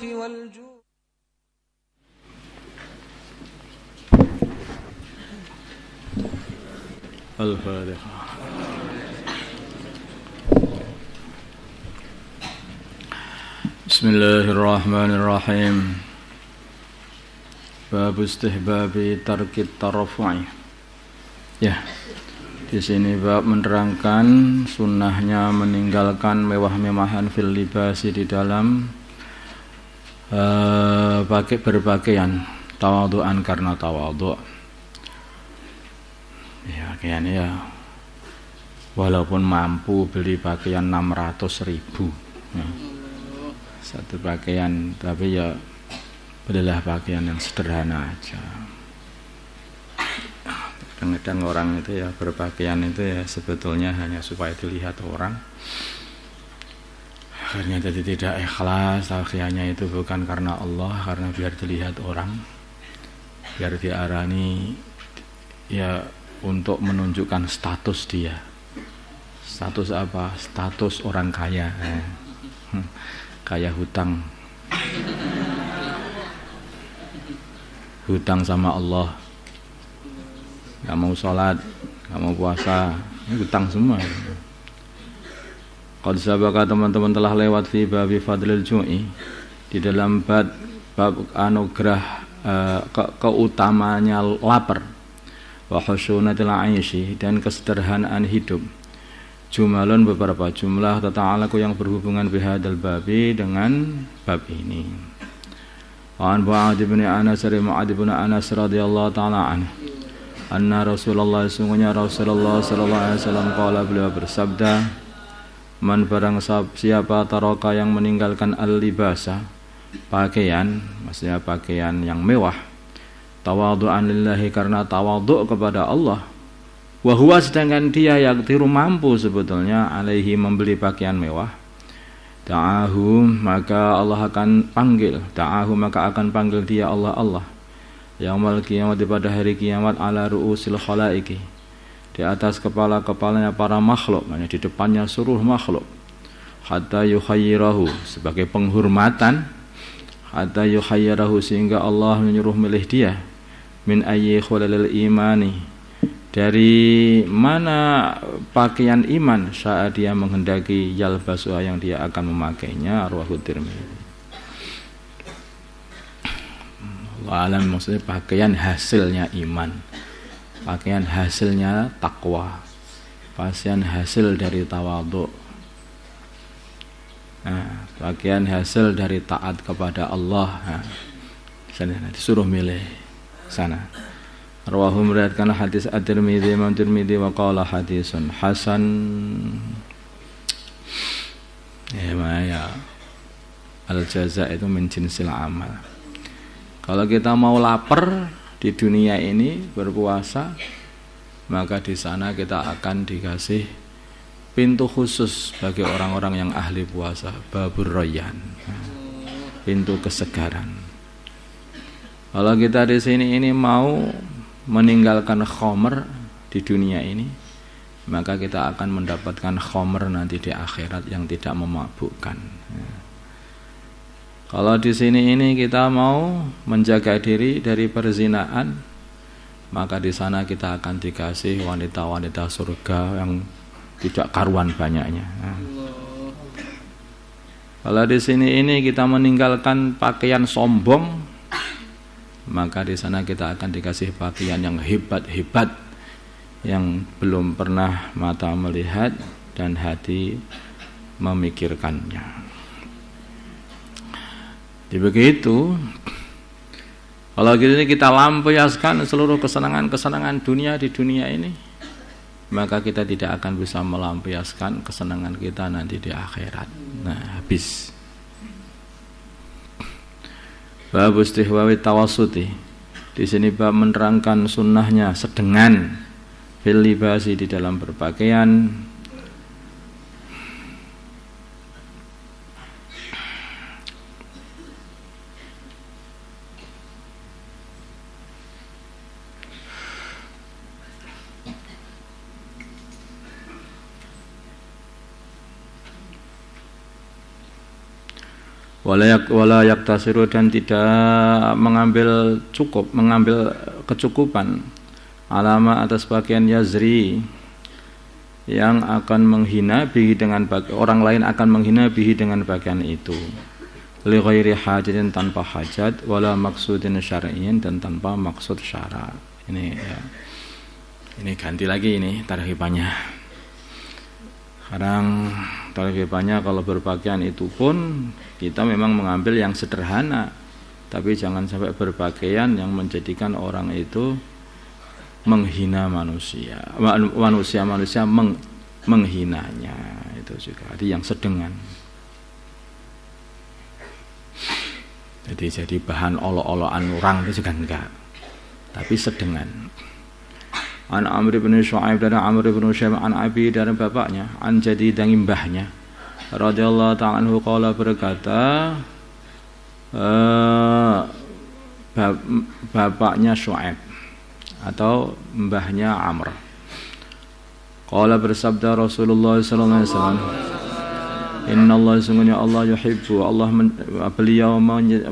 والجود. الفاتحة. بسم الله الرحمن الرحيم. Bab istihbabi tarkit taraffu'i. Ya. Di sini bab menerangkan sunnahnya meninggalkan mewah-mewahan fil libasi di dalam berpakaian, tawadhu'an karena tawadhu'. Ya, kayaknya ya. Walaupun mampu beli pakaian 600.000 ya, satu pakaian, tapi ya belilah pakaian yang sederhana aja. Kadang-kadang orang itu ya berpakaian itu ya sebetulnya hanya supaya dilihat orang. Akhirnya jadi tidak ikhlas, akhirnya itu bukan karena Allah, karena biar dilihat orang, biar diarani ya untuk menunjukkan status dia. Status apa? Status orang kaya. Kaya hutang. Hutang sama Allah. Gak mau sholat, gak mau puasa, hutang semua. Qad sabaka, teman-teman telah lewat fi babi fadlil ju'i, di dalam bab anugerah keutamanya lapar, wa khusyunatil 'aishi, dan kesederhanaan hidup. Jumalun, beberapa jumlah tata'alaku yang berhubungan bihadal babi, dengan bab ini. Wa an Mu'adz bin Anas radhiyallahu ta'ala anhu, anna Rasulullah, sungguhnya Rasulullah sallallahu alaihi wasallam qala, beliau bersabda, man barang siapa taraka yang meninggalkan al-libasa, pakaian, maksudnya pakaian yang mewah, tawadhu'an lillahi, karena tawadhu' kepada Allah, wa huwa, sedangkan dia yaqdiru, mampu sebetulnya, alaihi, membeli pakaian mewah, ta'ahu, maka Allah akan panggil, ta'ahu, maka akan panggil dia Allah yaumul kiamat, pada hari kiamat, ala ru'usil khalaiki, di atas kepala-kepalanya para makhluk, maknanya di depannya seluruh makhluk, hatta yukhayyirahu, sebagai penghormatan, hatta yukhayyirahu, sehingga Allah menyuruh milih dia, min ayyi khulalil imani, dari mana pakaian iman, saat dia menghendaki, yalbasuha, yang dia akan memakainya, arwahu Tirmidzi. Alam, maksudnya pakaian hasilnya iman, pakaian hasilnya takwa, pakaian hasil dari tawadhu, pakaian hasil dari taat kepada Allah. Sana disuruh milih sana. Rawahu, meriwayatkan hadis at-Tirmidzi, Imam Tirmidzi, wa qala hadisun hasan. Ya, al-jaza itu min jinsil amal. Kalau kita mau lapar di dunia ini berpuasa, maka di sana kita akan dikasih pintu khusus bagi orang-orang yang ahli puasa, babur rayyan, pintu kesegaran. Kalau kita di sini ini mau meninggalkan khamr di dunia ini, maka kita akan mendapatkan khamr nanti di akhirat yang tidak memabukkan. Kalau di sini ini kita mau menjaga diri dari perzinaan, maka di sana kita akan dikasih wanita-wanita surga yang tidak karuan banyaknya. Kalau di sini ini kita meninggalkan pakaian sombong, maka di sana kita akan dikasih pakaian yang hebat-hebat, yang belum pernah mata melihat dan hati memikirkannya. Jadi begitu. Kalau gini kita lampiaskan seluruh kesenangan-kesenangan dunia di dunia ini, maka kita tidak akan bisa melampiaskan kesenangan kita nanti di akhirat. Nah, habis. Bab istihbabi tawassuti. Di sini bab menerangkan sunnahnya sedengan fil libasi, di dalam berpakaian. wala yaktasiru, dan tidak mengambil kecukupan alama atas bagian yazri yang akan menghina bihi dengan orang lain akan menghina bihi dengan bagian itu, li ghairi hajatin, tanpa hajat, wala maksudin syar'iyyin, dan tanpa maksud syara. Ini ya. Ini ganti lagi ini tarhibannya. Sekarang tarhibannya kalau berpakaian itu pun kita memang mengambil yang sederhana, tapi jangan sampai berpakaian yang menjadikan orang itu menghina manusia menghinanya, itu juga. Jadi yang sedengan. Jadi bahan olok-olokan orang itu juga enggak, tapi sedengan. An Amr bin Shu'aib, dari Amr bin Shu'aib, an Abi, dari bapaknya, an jadi dari mbahnya, radhiyallahu ta'ala anhu, qala, berkata, bapaknya Shu'aib atau mbahnya Amr, qala, bersabda Rasulullah sallallahu alaihi wasallam, inna Allah, sungguhnya Allah, yuhibbu, Allah beliau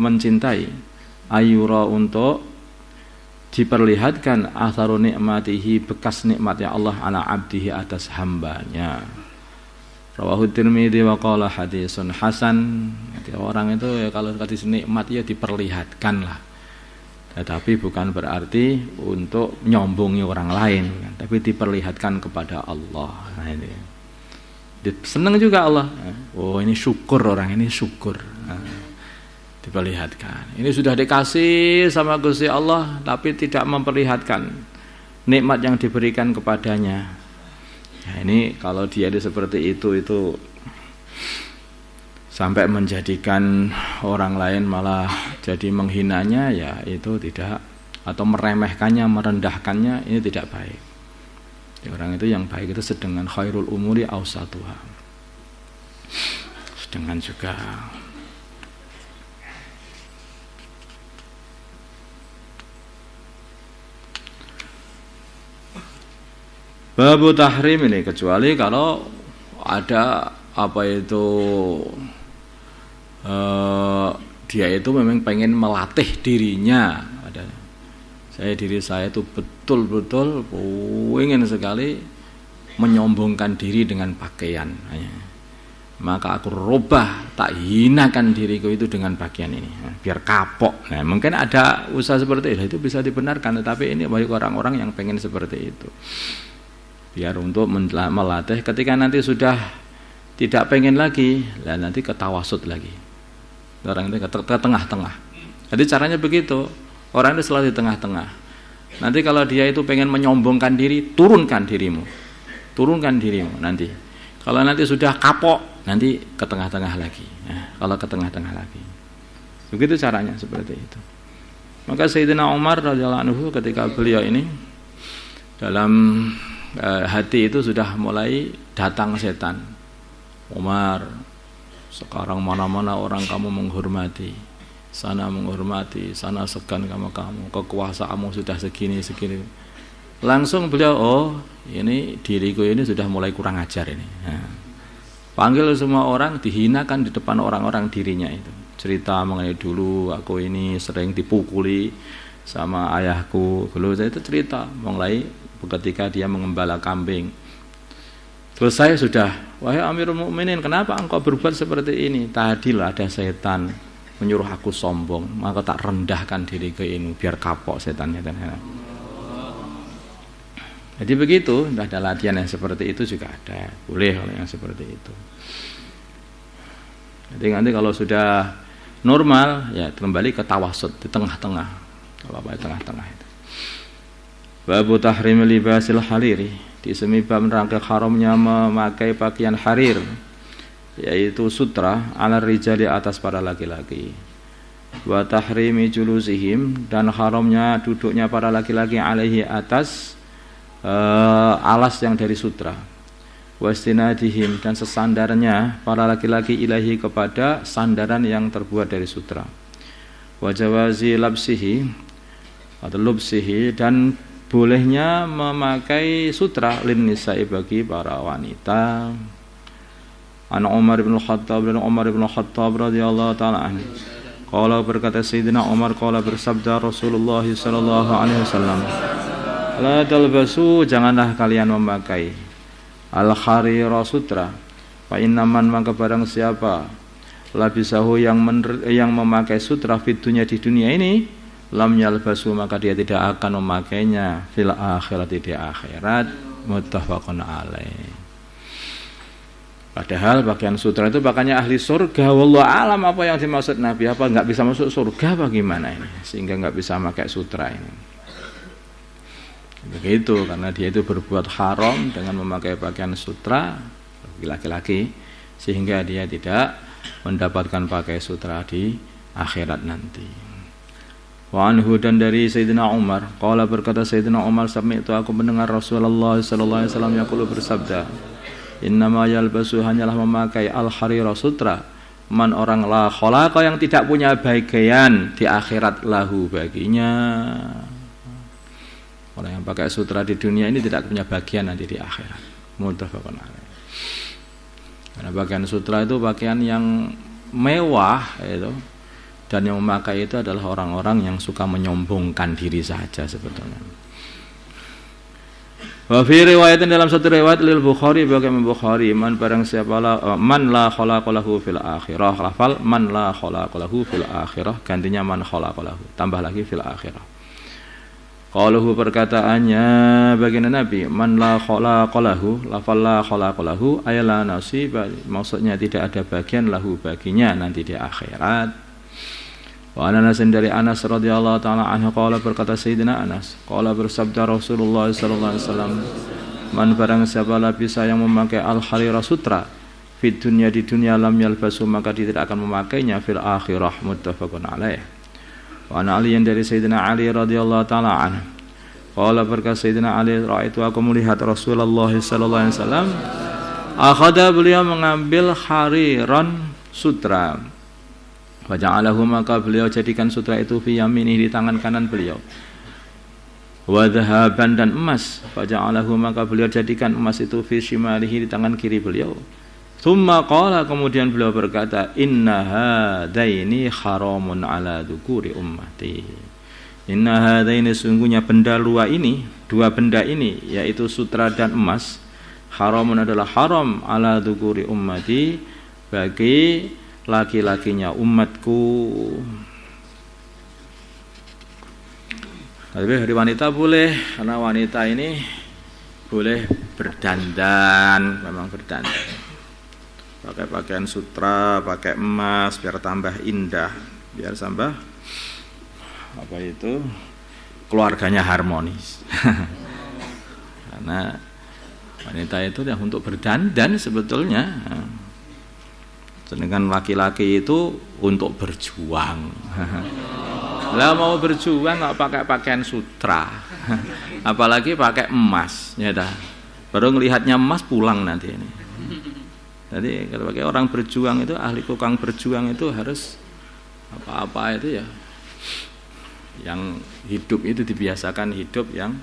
mencintai, ayura, untuk diperlihatkan, atharu nikmatihi, bekas nikmatnya Allah, ala abdihi, atas hambanya. Rawahu Tirmidzi wa qala hadisun hasan. Jadi orang itu ya kalau hadis nikmat ya diperlihatkan lah. Tetapi bukan berarti untuk nyombongi orang lain, tapi diperlihatkan kepada Allah. Nah, ini senang juga Allah. Oh, ini syukur, orang ini syukur. Diperlihatkan. Ini sudah dikasih sama Gusti Allah, tapi tidak memperlihatkan nikmat yang diberikan kepadanya. Ya, ini kalau dia seperti itu sampai menjadikan orang lain malah jadi menghinanya, ya itu tidak, atau meremehkannya, merendahkannya, ini tidak baik. Jadi orang itu yang baik itu sedengan, khairul umuri awsatuha, sedengan juga. Babu tahrim, ini kecuali kalau ada apa itu dia itu memang pengen melatih dirinya. Diri saya itu betul-betul ingin sekali menyombongkan diri dengan pakaian. Maka aku rubah, tak hinakan diriku itu dengan pakaian ini, biar kapok. Nah, mungkin ada usaha seperti itu bisa dibenarkan, tetapi ini banyak orang-orang yang pengen seperti itu. Biar untuk melatih, ketika nanti sudah tidak pengen lagi, nanti ketawasud lagi. Orang itu ke tengah-tengah. Jadi caranya begitu. Orang itu selalu di tengah-tengah. Nanti kalau dia itu pengen menyombongkan diri, turunkan dirimu nanti. Kalau nanti sudah kapok, nanti ke tengah-tengah lagi. Nah, kalau ke tengah-tengah lagi, begitu caranya, seperti itu. Maka Sayyidina Umar radhiyallahu anhu ketika beliau ini dalam hati itu sudah mulai datang setan. Umar, sekarang mana-mana orang kamu menghormati, sana menghormati, sana segan kamu, kekuasaanmu sudah segini. Langsung beliau, oh ini diriku ini sudah mulai kurang ajar ini. Nah, panggil semua orang, dihinakan di depan orang-orang dirinya itu. Cerita mengenai dulu aku ini sering dipukuli sama ayahku. Dulu saya itu cerita mulai ketika dia mengembala kambing. Terus saya sudah, wahai Amirul Mukminin, kenapa engkau berbuat seperti ini? Tadilah ada setan menyuruh aku sombong, maka tak rendahkan diriku ini biar kapok setannya. Jadi begitu, ada latihan yang seperti itu juga ada, boleh kalau yang seperti itu. Jadi nanti kalau sudah normal, ya kembali ke tawasud di tengah-tengah. Kalau apa di tengah-tengah itu. Babu tahrim libasil hariri, di semi bab nerangkan haramnya memakai pakaian harir, yaitu sutra, ala rijali, atas para laki-laki. Wa tahrimi julusihim, dan haramnya duduknya para laki-laki alaihi, atas alas yang dari sutra. Wastinadihim, dan sesandarnya para laki-laki ilahi, kepada sandaran yang terbuat dari sutra. Wajawazi labsihi atau lubsihi, dan bolehnya memakai sutra lin nisa'i, bagi para wanita. An Umar bin Khattab radhiyallahu taala anhu. Qala berkata Sayyidina Umar qala bersabda Rasulullah sallallahu alaihi wasallam, la talbasu, janganlah kalian memakai al-kharira sutra. Fa innaman maka barang siapa labisahu yang memakai sutra fitunya di dunia ini, lam yalbasu maka dia tidak akan memakainya fil akhirat di akhirat. Muttafaqun alaih. Padahal pakaian sutra itu pakaiannya ahli surga. Wallahu alam apa yang dimaksud Nabi, apa enggak bisa masuk surga bagaimana ini sehingga enggak bisa pakai sutra ini. Begitu, karena dia itu berbuat haram dengan memakai pakaian sutra laki-laki sehingga dia tidak mendapatkan pakai sutra di akhirat nanti. Wa anhu, dan dari Sayyidina Umar qala berkata Sayyidina Umar, sami'tu aku mendengar Rasulullah sallallahu alaihi wasallam yaqulu bersabda, innama yalbasu, hanyalah memakai al-harira sutra man orang la khalaqa yang tidak punya bagian di akhirat lahu baginya. Orang yang pakai sutra di dunia ini tidak punya bagian nanti di akhirat. Muttafaqun alaih. Karena pakaian sutra itu pakaian yang mewah itu, dan yang memakai itu adalah orang-orang yang suka menyombongkan diri saja sebetulnya. Wa fi riwayatin, dalam satu riwayat lil Bukhari bagi Imam Bukhari, man barang siapa man la khalaqa lahu fil akhirah, lafal man la khalaqa lahu fil akhirah gantinya man khalaqa lahu, tambah lagi fil akhirah. Qaluhu, perkataannya baginda Nabi, man la khalaqa lahu, lafal la khalaqa lahu ay la nasiba, maksudnya tidak ada bagian lahu baginya nanti di akhirat. Wa Anas, dari Anas radhiyallahu taala anhu qala berkata Sayyidina Anas, qala bersabda Rasulullah sallallahu alaihi wasallam, man barang siapa labisa yang memakai al-harira sutra fid dunya di dunia, lam yalbasu maka dia tidak akan memakainya fil akhirah. Muttafaqun alaih. Wa ana Ali, dari Sayyidina Ali radhiyallahu taala anhu qala berkata Sayyidina Ali, raaitu aku melihat Rasulullah sallallahu alaihi wasallam akhadha, beliau mengambil hariran sutra, waja'alahu maka beliau jadikan sutra itu fi yaminihi di tangan kanan beliau, wa dhahaban dan emas, waja'alahu maka beliau jadikan emas itu fi shimalihi di tangan kiri beliau. Tsumma qala, kemudian beliau berkata, inna hadaini haramun ala dzukuri ummati. Inna hadaini, sungguhnya benda dua benda ini yaitu sutra dan emas, haramun adalah haram ala dzukuri ummati bagi laki-lakinya umatku. Tapi hari wanita boleh, karena wanita ini boleh berdandan, memang berdandan, pakai pakaian sutra, pakai emas biar tambah indah, biar tambah apa itu keluarganya harmonis. Karena wanita itu yang untuk berdandan sebetulnya. Sedangkan laki-laki itu untuk berjuang. Lah mau berjuang nggak pakai pakaian sutra, apalagi pakai emas, ya dah. Baru ngelihatnya emas pulang nanti ini. Jadi kalau pakai orang berjuang itu, ahli tukang berjuang itu harus apa-apa itu ya, yang hidup itu dibiasakan hidup yang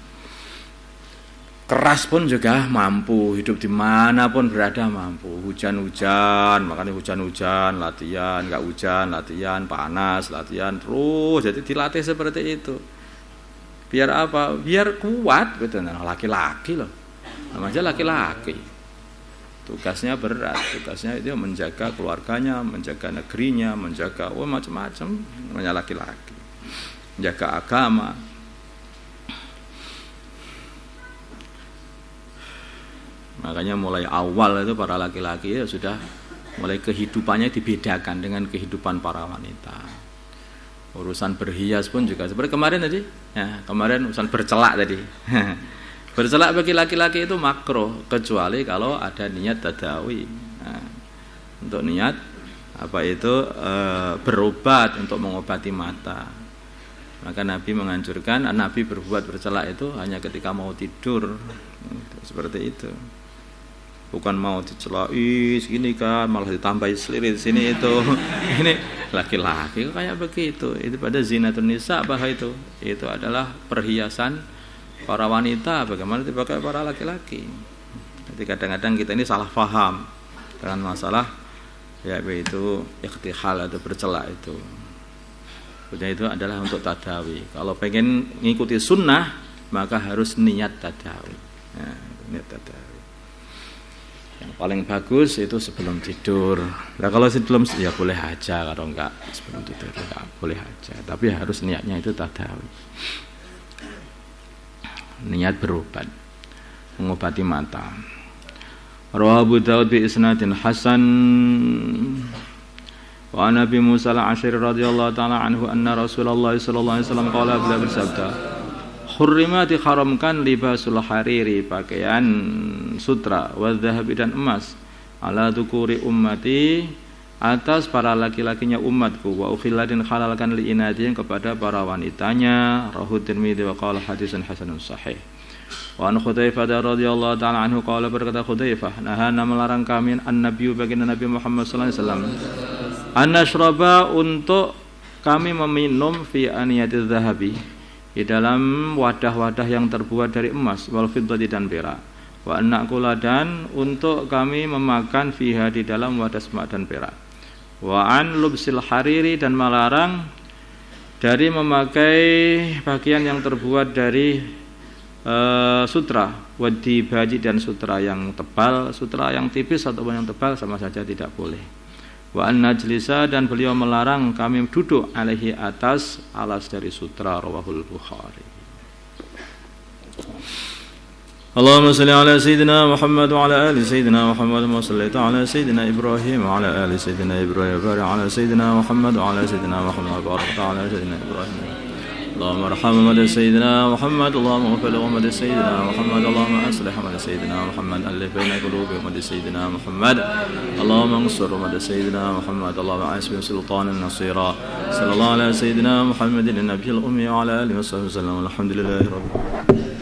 keras pun juga mampu, hidup dimanapun berada mampu. Hujan-hujan, makanya hujan-hujan, latihan, nggak hujan, latihan, panas, latihan terus. Jadi dilatih seperti itu. Biar apa? Biar kuat, betul. Nah, laki-laki loh, namanya laki-laki. Tugasnya berat, tugasnya itu menjaga keluarganya, menjaga negerinya, menjaga macam-macam. Namanya laki-laki, menjaga agama. Makanya mulai awal itu para laki-laki ya sudah mulai kehidupannya dibedakan dengan kehidupan para wanita. Urusan berhias pun juga seperti kemarin tadi. Ya, kemarin urusan bercelak tadi. Bercelak bagi laki-laki itu makruh kecuali kalau ada niat tadawi. Nah, untuk niat apa itu berobat untuk mengobati mata. Maka Nabi menganjurkan, Nabi berbuat bercelak itu hanya ketika mau tidur. Seperti itu. Bukan mau dicelai segini kan, malah ditambahi selirit sini itu. Ini laki-laki kayak begitu. Itu pada zinatun nisa, apa itu? Itu adalah perhiasan para wanita, bagaimana dipakai para laki-laki. Jadi kadang-kadang kita ini salah paham. dengan masalah yaitu ikhtihal atau bercelak itu. Itu adalah untuk tadawi. Kalau pengen ngikuti sunnah maka harus niat tadawi. Nah, niat tadawi. Yang paling bagus itu sebelum tidur. Nah, kalau sebelum ya boleh aja, kalau enggak sebelum tidur enggak boleh aja. Tapi harus niatnya itu tadawi. Niat berobat, mengobati mata. Rawahu Abu Daud bi isnadin hasan. Wa Nabi Musa al-Asy'ari radhiyallahu taala anhu anna Rasulullah sallallahu alaihi wasallam qala beliau bersabda, "Hurrimati haramkan libasul hariri, pakaian sutra, wa dhahabi dan emas, ala dzukuri ummati, atas para laki-lakinya umatku, wa ukhillatin halalkan li inadin kepada para wanitanya." Rawahu Tirmidzi wa qala hadisun hasanun sahih. Wa an Hudzaifah radhiyallahu taala anhu qala, berkata Hudzaifah, nahana melarang kami an-nabiyyu baginda Nabi Muhammad sallallahu alaihi wasallam an-nashraba untuk kami meminum fi aniyatiz zahabi di dalam wadah-wadah yang terbuat dari emas, wal fiddati dan perak, wa an-naqula dan untuk kami memakan fiha di dalam wadah emas dan perak, wa an lubsil hariri dan melarang dari memakai pakaian yang terbuat dari sutra, wadi baji dan sutra yang tebal, sutra yang tipis ataupun yang tebal sama saja tidak boleh. Wa an najlisa dan beliau melarang kami duduk alaihi atas alas dari sutra. Rawahul Bukhari. Allahumma salli ala sayyidina Muhammad wa ala ali sayyidina Muhammad wa sallaita ala sayyidina Ibrahim wa ala ali sayyidina Ibrahim wa barik ala sayyidina Muhammad wa ala sayyidina Muhammad wa barik ala sayyidina Ibrahim. اللهم ارحم محمد سيدنا محمد، اللهم اغفر لأمة سيدنا محمد، اللهم اصلح أمة سيدنا محمد، ألف بين قلوب أمة سيدنا محمد، اللهم انصر أمة سيدنا محمد، اللهم أعز بسلطان نصيرا. صلى الله على سيدنا محمد النبي الأمي وعلى آله وصحبه وسلم. الحمد لله رب العالمين.